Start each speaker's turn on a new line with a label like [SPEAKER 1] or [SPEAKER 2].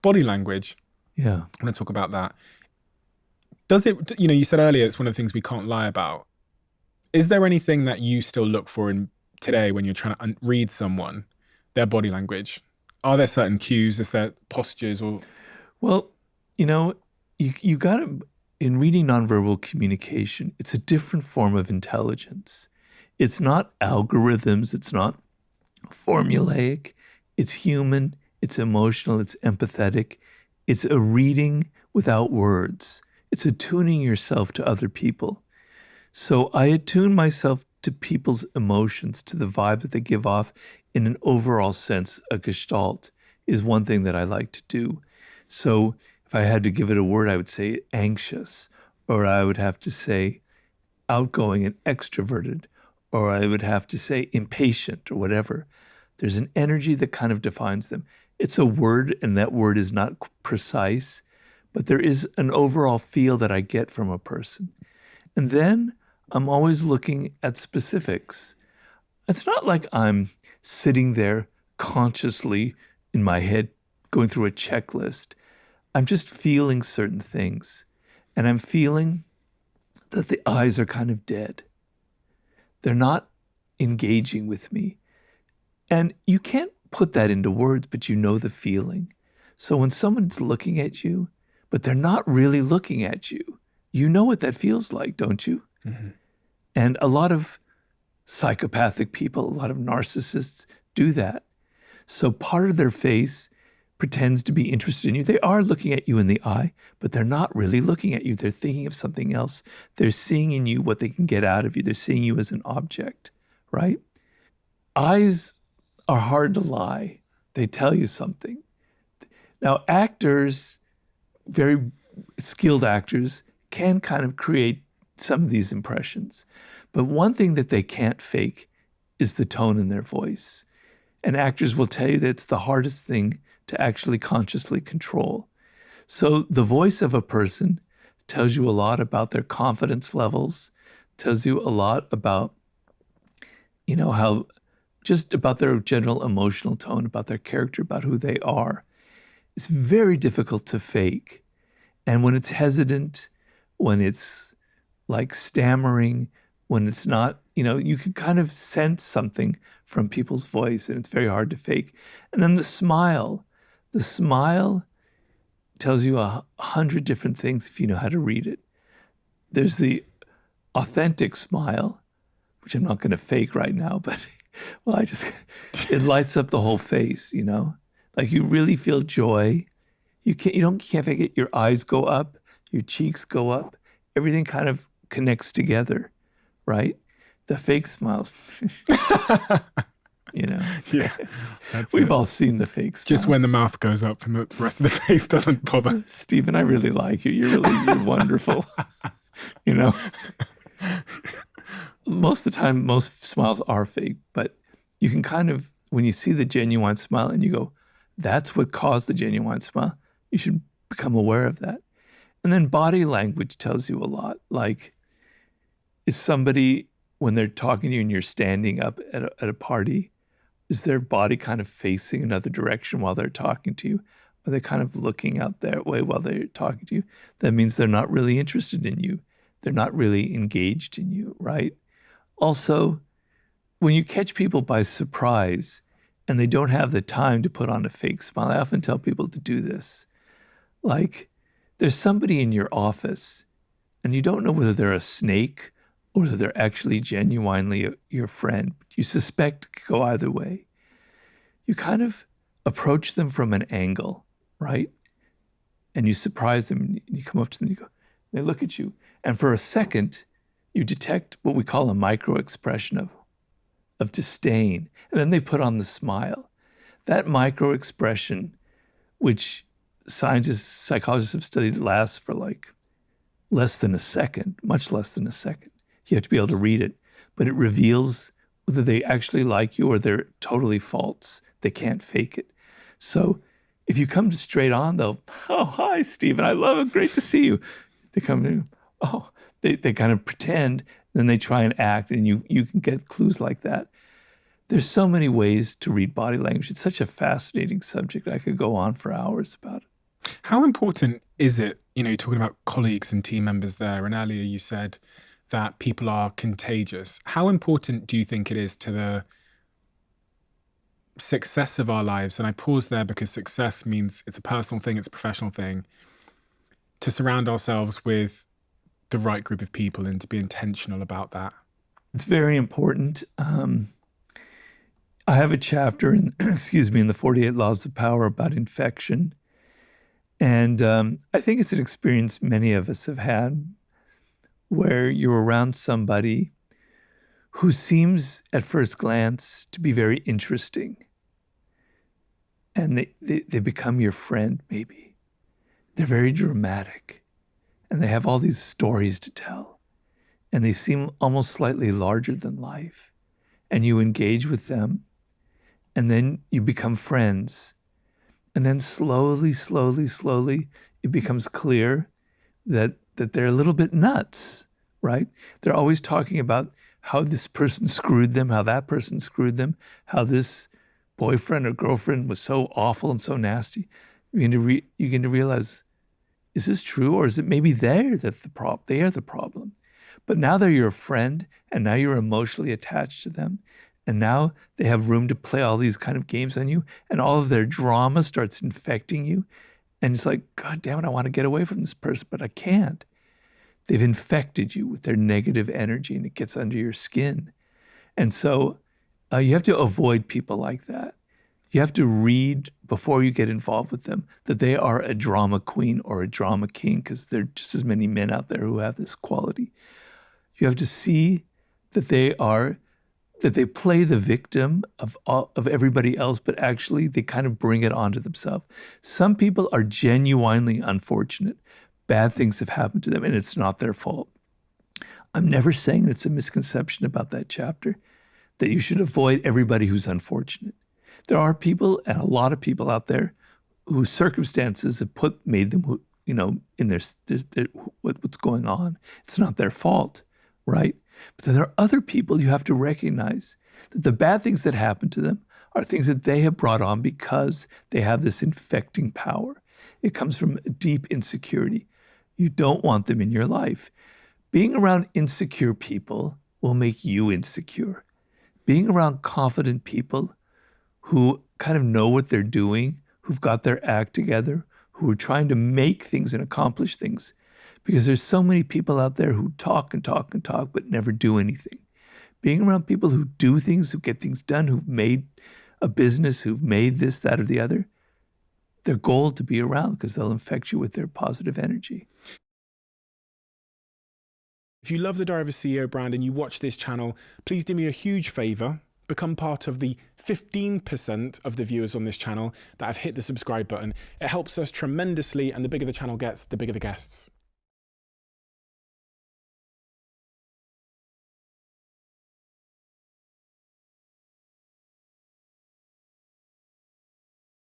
[SPEAKER 1] Body language.
[SPEAKER 2] Yeah.
[SPEAKER 1] I want to talk about that. Does it, you said earlier it's one of the things we can't lie about. Is there anything that you still look for in today when you're trying to read someone, their body language? Are there certain cues? Is there postures or?
[SPEAKER 2] Well, you know, you got to, in reading nonverbal communication, it's a different form of intelligence. It's not algorithms, it's not formulaic, it's human, it's emotional, it's empathetic. It's a reading without words. It's attuning yourself to other people. So I attune myself to people's emotions, to the vibe that they give off in an overall sense. A gestalt is one thing that I like to do. So if I had to give it a word, I would say anxious, or I would have to say outgoing and extroverted, or I would have to say impatient or whatever. There's an energy that kind of defines them. It's a word, and that word is not precise, but there is an overall feel that I get from a person. And then I'm always looking at specifics. It's not like I'm sitting there consciously in my head going through a checklist. I'm just feeling certain things. And I'm feeling that the eyes are kind of dead. They're not engaging with me. And you can't put that into words, but you know the feeling. So when someone's looking at you, but they're not really looking at you, you know what that feels like, don't you?
[SPEAKER 1] Mm-hmm.
[SPEAKER 2] And a lot of psychopathic people, a lot of narcissists do that. So part of their face pretends to be interested in you. They are looking at you in the eye, but they're not really looking at you. They're thinking of something else. They're seeing in you what they can get out of you. They're seeing you as an object, right? Eyes are hard to lie. They tell you something. Now, actors, very skilled actors, can kind of create some of these impressions. But one thing that they can't fake is the tone in their voice. And actors will tell you that it's the hardest thing to actually consciously control. So the voice of a person tells you a lot about their confidence levels, tells you a lot about, how just about their general emotional tone, about their character, about who they are. It's very difficult to fake. And when it's hesitant, when it's like stammering, when it's not, you can kind of sense something from people's voice, and it's very hard to fake. And then the smile tells you 100 different things if you know how to read it. There's the authentic smile, which I'm not going to fake right now, but well, it lights up the whole face, like you really feel joy. You can't fake it. Your eyes go up, your cheeks go up, everything kind of connects together, right? The fake smiles,
[SPEAKER 1] Yeah,
[SPEAKER 2] we've all seen the fake smile.
[SPEAKER 1] Just when the mouth goes up and the rest of the face doesn't bother.
[SPEAKER 2] Stephen, I really like you. You're wonderful. Most of the time, most smiles are fake, but you can kind of, when you see the genuine smile and you go, that's what caused the genuine smile, you should become aware of that. And then body language tells you a lot. Like, is somebody, when they're talking to you and you're standing up at a party, is their body kind of facing another direction while they're talking to you? Are they kind of looking out their way while they're talking to you? That means they're not really interested in you. They're not really engaged in you, right? Also, when you catch people by surprise and they don't have the time to put on a fake smile, I often tell people to do this. Like, there's somebody in your office and you don't know whether they're a snake or whether they're actually genuinely your friend. You suspect it could go either way. You kind of approach them from an angle, right? And you surprise them and you come up to them and you go, they look at you. And for a second, you detect what we call a micro expression of disdain. And then they put on the smile. That micro expression, which scientists, psychologists have studied, lasts for like less than a second, much less than a second. You have to be able to read it, but it reveals whether they actually like you or they're totally false. They can't fake it. So if you come straight on, they'll, oh, hi, Stephen, I love it, great to see you. They come in, oh, they kind of pretend, then they try and act, and you can get clues like that. There's so many ways to read body language. It's such a fascinating subject. I could go on for hours about it.
[SPEAKER 1] How important is it, you're talking about colleagues and team members there, and earlier you said that people are contagious. How important do you think it is to the success of our lives? And I pause there because success means it's a personal thing, it's a professional thing, to surround ourselves with the right group of people and to be intentional about that.
[SPEAKER 2] It's very important. I have a chapter in, excuse me, in the 48 Laws of Power about infection. And I think it's an experience many of us have had where you're around somebody who seems at first glance to be very interesting. And they become your friend, maybe. They're very dramatic. And they have all these stories to tell. And they seem almost slightly larger than life. And you engage with them. And then you become friends. And then slowly, it becomes clear that they're a little bit nuts, right? They're always talking about how this person screwed them, how that person screwed them, how this boyfriend or girlfriend was so awful and so nasty. You begin to realize, is this true? Or is it maybe they are the problem? But now they're your friend, and now you're emotionally attached to them. And now they have room to play all these kind of games on you, and all of their drama starts infecting you. And it's like, God damn it, I want to get away from this person, but I can't. They've infected you with their negative energy, and it gets under your skin. And so you have to avoid people like that. You have to read before you get involved with them that they are a drama queen or a drama king, because there are just as many men out there who have this quality. You have to see that they play the victim of everybody else, but actually they kind of bring it onto themselves. Some people are genuinely unfortunate. Bad things have happened to them, and it's not their fault. I'm never saying it's a misconception about that chapter, that you should avoid everybody who's unfortunate. There are people, and a lot of people out there, whose circumstances have made them, in their what's going on. It's not their fault, right? But then there are other people you have to recognize that the bad things that happen to them are things that they have brought on because they have this infecting power. It comes from a deep insecurity. You don't want them in your life. Being around insecure people will make you insecure. Being around confident people who kind of know what they're doing, who've got their act together, who are trying to make things and accomplish things. Because there's so many people out there who talk and talk and talk, but never do anything. Being around people who do things, who get things done, who've made a business, who've made this, that, or the other, they're gold to be around because they'll infect you with their positive energy.
[SPEAKER 1] If you love the Diary of a CEO brand and you watch this channel, please do me a huge favor. Become part of the 15% of the viewers on this channel that have hit the subscribe button. It helps us tremendously, and the bigger the channel gets, the bigger the guests.